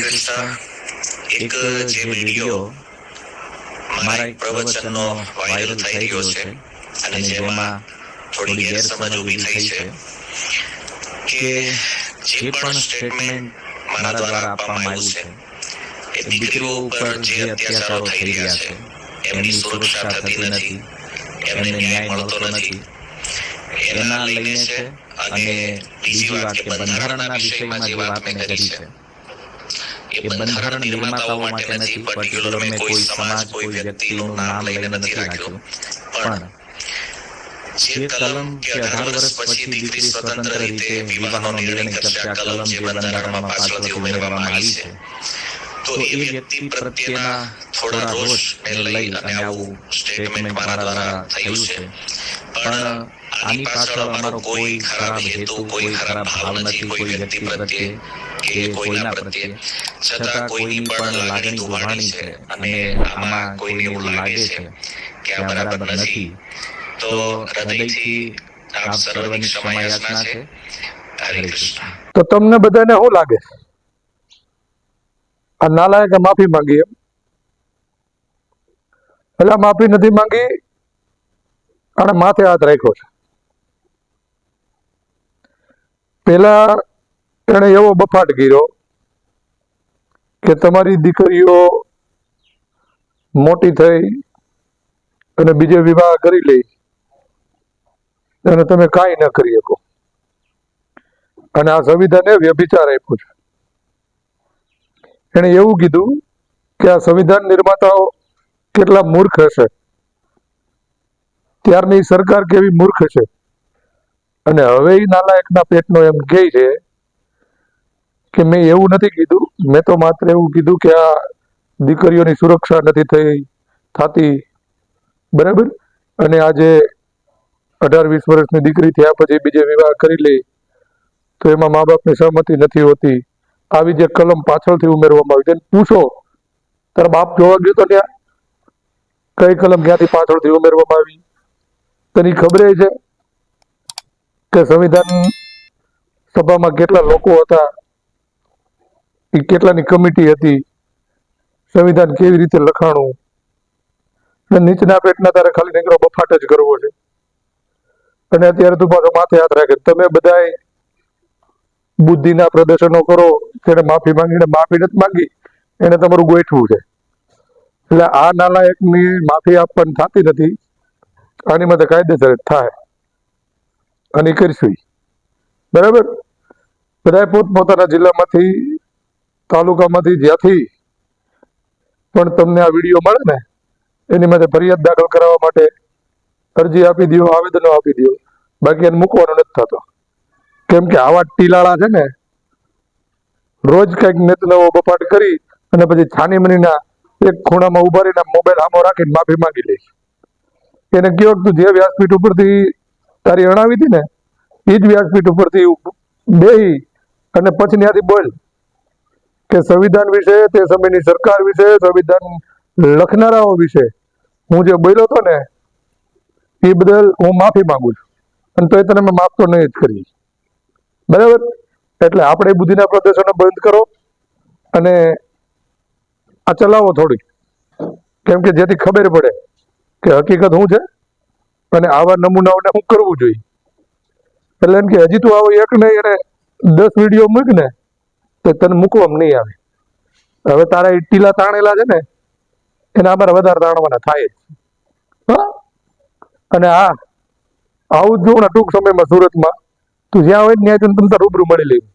કૃષ્ણ. એક જે વિડીયો મારા એક પ્રવચનનો વાયરલ થઈ રહ્યો છે અને જેમાં થોડી ગેરસમજ ઊભી થઈ છે કે જે પણ સ્ટેટમેન્ટ મારા દ્વારા આપવામાં આવ્યું છે એ દીકરીઓ ઉપર જે અત્યાચારો થઈ રહ્યા છે એમની સુરક્ષા થતી નથી, એમને ન્યાય મળતો નથી, એના લઈને છે. અને બીજી વાત કે બંધારણના વિષયમાં જે વાત મેં કરી છે એ બંધારણ નિર્માતાઓ માટે નથી, પર્ટિક્યુલર મેં કોઈ સમાજ કોઈ વ્યક્તિનું નામ લઈને નથી રાખ્યું, પણ જે કલમ કે 18 વર્ષ પછી દીકરી સ્વતંત્ર રીતે વિવાહનો નિર્ણય કરશે, આ કલમ જે બંધારણમાં પાછળથી ઉમેરવામાં આવી છે, તો એ વ્યક્તિ પ્રત્યેના થોડા રોષને લઈ અને આવું સ્ટેટમેન્ટ મારા દ્વારા થયું છે. પણ આની પાછળ અમારો કોઈ ખરાબ હેતુ, કોઈ ખરાબ ભાવ નથી, કોઈ વ્યક્તિ પ્રત્યે કે કોઈના પ્રત્યે. છતાં કોઈની પણ લાગણી દુભાણી છે અને આમાં કોઈને એવું લાગે છે કે આ બરાબર નથી, તો હૃદયથી આપ સર્વની ક્ષમા યાચના છે. હરે કૃષ્ણ. તો તમને બધાને શું લાગે આ નાલાયકે માફી માંગી? એટલે માફી નથી માંગી અને માથે હાથ રાખ્યો છે. પેલા એને એવો બફાટ કર્યો કે તમારી દીકરીઓ મોટી થઈ અને બીજે વિવાહ કરી લે અને તમે કાંઈ ન કરી શકો, અને આ સંવિધાને વ્યભિચાર આપ્યો છે. એને એવું કીધું કે આ સંવિધાન નિર્માતાઓ કેટલા મૂર્ખ હશે, ત્યારની સરકાર કેવી મૂર્ખ છે. અને હવે એ નાલાયકના પેટનો એમ કહે છે કે મેં એવું નથી કીધું, મેં તો માત્ર એવું કીધું કે આ દીકરીઓની સુરક્ષા નથી થતી, બરાબર. અને આજે 18-20 વર્ષની દીકરી થયા પછી બીજે વિવાહ કરી લે તો એમાં મા બાપની સહમતિ નથી હોતી. આવી જે કલમ પાછળથી ઉમેરવામાં આવી, તેને પૂછો તારા બાપ જોવા ગયો તો ત્યાં કઈ કલમ ક્યાંથી પાછળથી ઉમેરવામાં આવી? તને ખબર છે કે સંવિધાન સભામાં કેટલા લોકો હતા, એ કેટલાની કમિટી હતી, સંવિધાન કેવી રીતે લખાણું? નીચના પેટના તારે ખાલી નીકળો બફાટ જ કરવો છે. અને અત્યારે તું પાછો માથે હાથ રાખે. તમે બધા બુદ્ધિના પ્રદર્શનો કરો, તેને માફી માંગીને માફી નથી માંગી, એને તમારું ગોઠવું છે. એટલે આ નાલાયકની માફી આપવાની થતી નથી, આની માટે કાયદેસર થાય અને કરીશું, બરાબર. બધા પોતપોતાના જિલ્લામાંથી, તાલુકામાંથી, જ્યાંથી પણ તમને આ વિડીયો મળે ને એની માટે ફરિયાદ દાખલ કરાવવા માટે અરજી આપી દો, આવેદનો આપી દો. બાકી એને મૂકવાનો નથી થતો, કેમ કે આવા ટીલાળા છે ને રોજ કંઈક નવો બફાટ કરી અને પછી છાની મનીના એક ખૂણામાં ઉભા રહીને મોબાઈલ સામો રાખીને માફી માંગી લે. એને કહો તું જે વ્યાસપીઠ ઉપરથી તારી અણાવી હતી ને એ જ વ્યાસપીઠ ઉપરથી બેહી અને પછી ત્યાંથી બોલ કે સંવિધાન વિશે, તે સમયની સરકાર વિશે, સંવિધાન લખનારાઓ વિશે હું જે બોલ્યો હતો ને એ બદલ હું માફી માંગુ છું, અને તો એ તને મેં માફ તો નહીં જ કરી, બરાબર. એટલે આપણે બુદ્ધિના પ્રદર્શનો બંધ કરો અને આ ચલાવો થોડીક, કેમ કે જેથી ખબર પડે કે હકીકત શું છે અને આવા નમૂનાઓને શું કરવું જોઈએ. એટલે એમ કે હજી તું આવો એક નહીં એને 10 વિડીયો મૂક ને તો તને મૂકવામાં નહીં આવે. હવે તારા એ ટીલા તાણેલા છે ને એને અમારે વધારે તાણવાના થાય. હા, અને આવું જ જોઉં ને ટૂંક સમયમાં સુરતમાં તું જ્યાં હોય ને ત્યાં તને રૂબરૂ મળી લેવું.